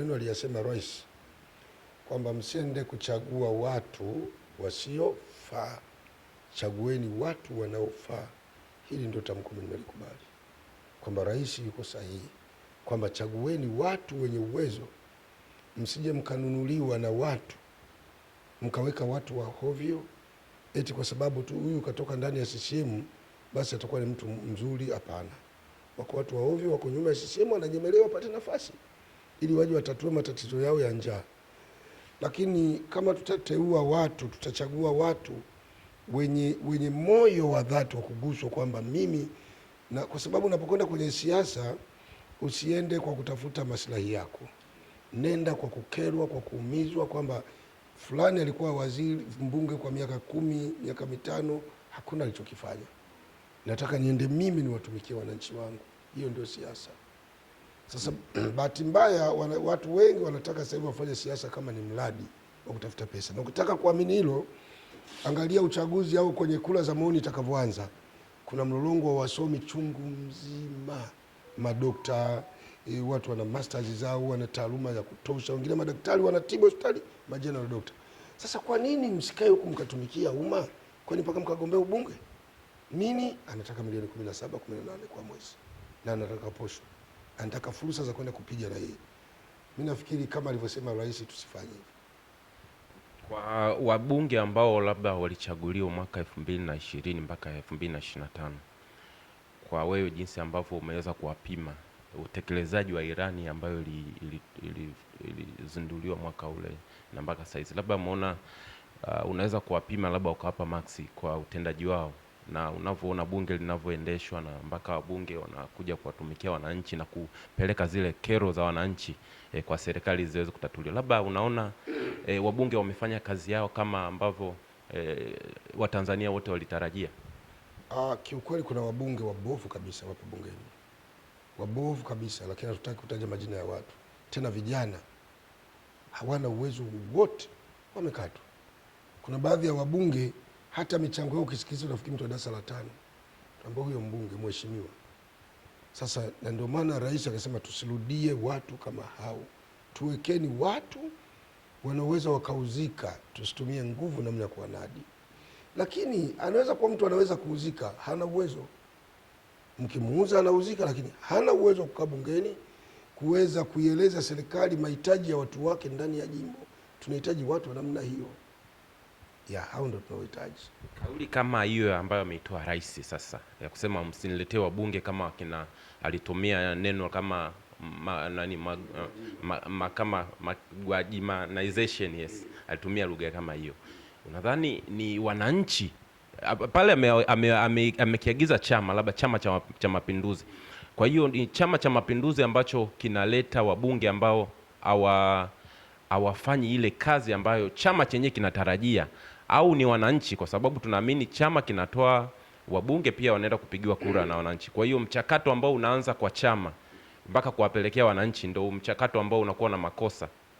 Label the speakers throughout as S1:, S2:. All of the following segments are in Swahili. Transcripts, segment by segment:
S1: maneno aliyasema rais kwamba msiende kuchagua watu wasiofaa, chagueni watu wanaofaa. Hili ndio tamko nimelikubali, kwamba rais yuko sahihi, kwamba chagueni watu wenye uwezo, msije mkanunuliwa na watu mkaweka watu wa hovyo eti kwa sababu tu huyu katoka ndani ya CCM basi atakuwa ni mtu mzuri. Hapana, wako watu wa hovyo wako nyuma ya CCM wananyemelewa wapate nafasi ili waje watatue matatizo yao ya njaa. Lakini kama tutateua watu, tutachagua watu wenye moyo wa dhati wa kuguswa kwamba mimi na, kwa sababu unapokwenda kwenye siasa usiende kwa kutafuta maslahi yako, nenda kwa kukerwa, kwa kuumizwa kwamba fulani alikuwa waziri mbunge kwa miaka 10, miaka 5, hakuna alichokifanya. Nataka niende mimi niwatumikie wananchi wangu. Hiyo ndio siasa. Sasa bahati mbaya watu wengi wanataka sasa hivi wafanye siasa kama ni mradi wa kutafuta pesa. Na ukitaka kuamini hilo, angalia uchaguzi au kwenye kura za maoni itakavyoanza. Kuna mlolongo wa wasomi chungu mzima, madokta, watu wana masters zao, wana taaluma ya kutosha, wengine madaktari wanatibu hospitali, majenerali dokta. Sasa kwa nini msikae huku mkatumikia umma? Kwani mpaka mkagombea ubunge? Nini? Anataka milioni 17, 18 kwa mwezi. Na anataka posho. Anataka fursa za kwenda kupiga na yeye. Mimi nafikiri kama alivyosema rais tusifanye hivyo.
S2: Kwa wabunge ambao labda walichaguliwa mwaka 2020 mpaka 2025, kwa wewe jinsi ambavyo umeweza kuwapima utekelezaji wa Irani ambayo ilizinduliwa mwaka ule na mpaka saizi, labda umeona unaweza kuwapima labda ukawapa maksi kwa utendaji wao na unavyoona bunge linavyoendeshwa na mpaka wabunge wanakuja kuwatumikia wananchi na kupeleka zile kero za wananchi kwa serikali ziweze kutatuliwa, labda unaona wabunge wamefanya kazi yao kama ambavyo Watanzania wote walitarajia?
S1: Kiukweli kuna wabunge wabovu kabisa wapo bungeni, wabovu kabisa, lakini hatutaki kutaja majina ya watu. Tena vijana hawana uwezo wote, wamekatwa. Kuna baadhi ya wabunge hata michango yao ukisikiza unafikiri mtu wa darasa la 5, ambao huyo mbunge mheshimiwa. Sasa na ndio maana rais akasema tusirudie watu kama hao, tuwekeni watu wanaweza wakauzika, tusitumie nguvu namna ya kuwanadi. Lakini anaweza kuwa mtu anaweza kuuzika, hana uwezo. Mkimuuza anauzika, lakini hana uwezo kukaa bungeni kuweza kuieleza serikali mahitaji ya watu wake ndani ya jimbo. Tunahitaji watu wa namna hiyo. Ya hao ndio tunaohitaji.
S2: Kauli kama hiyo ambayo ameitoa rais sasa ya kusema msiniletee wabunge kama kina, alitumia neno kama kama Gwajimanization, yes, alitumia lugha kama hiyo. Unadhani ni wananchi pale amekiagiza chama labda Chama cha Mapinduzi, kwa hiyo ni Chama cha Mapinduzi ambacho kinaleta wabunge ambao hawafanyi ile kazi ambayo chama chenyewe kinatarajia, au ni wananchi? Kwa sababu tunaamini chama kinatoa wabunge pia wanaenda kupigiwa kura na wananchi. Kwa hiyo mchakato ambao unaanza kwa chama mpaka kuwapelekea wananchi ndio mchakato ambao unakuwa na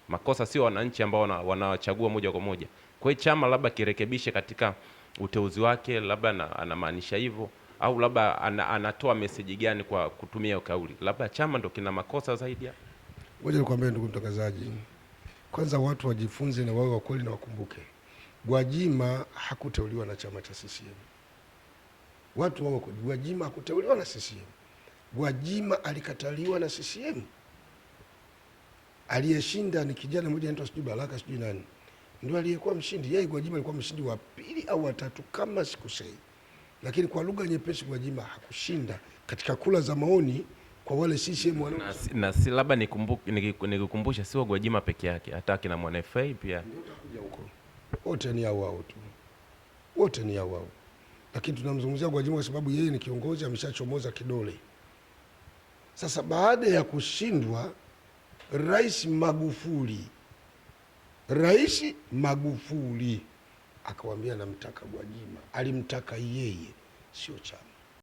S2: makosa sio wananchi ambao wanachagua moja kwa moja. Kwa hiyo chama labda kirekebishe katika uteuzi wake, labda anamaanisha hivyo, au labda anatoa message gani kwa kutumia kauli, labda chama ndio kina makosa zaidi ya.
S1: Ngoja nikwambie ndugu mtangazaji, kwanza watu wajifunze na wawe wa kweli na wakumbuke, Gwajima hakuteuliwa na chama cha CCM. Watu wao kwa Gwajima hakuteuliwa na CCM. Gwajima alikataliwa na CCM. Aliyeshinda ni kijana mmoja anaitwa sijui Baraka sijui nani, ndio aliyekuwa mshindi. Yeye Gwajima alikuwa mshindi wa 2 au wa 3 kama sikosei. Lakini kwa lugha nyepesi, Gwajima hakushinda katika kula za maoni kwa wale CCM
S2: na si labda nikukumbusha sio Gwajima peke yake, hata kina Mwanafa pia
S1: ndio utakuja huko. Wote ni hao tu. Wote ni hao. Lakini tunamzungumzia Gwajima kwa sababu yeye ni kiongozi, ameshachomoza kidole. Sasa baada ya kushindwa, Rais Magufuli akawaambia namtaka Gwajima. Alimtaka yeye, sio chama.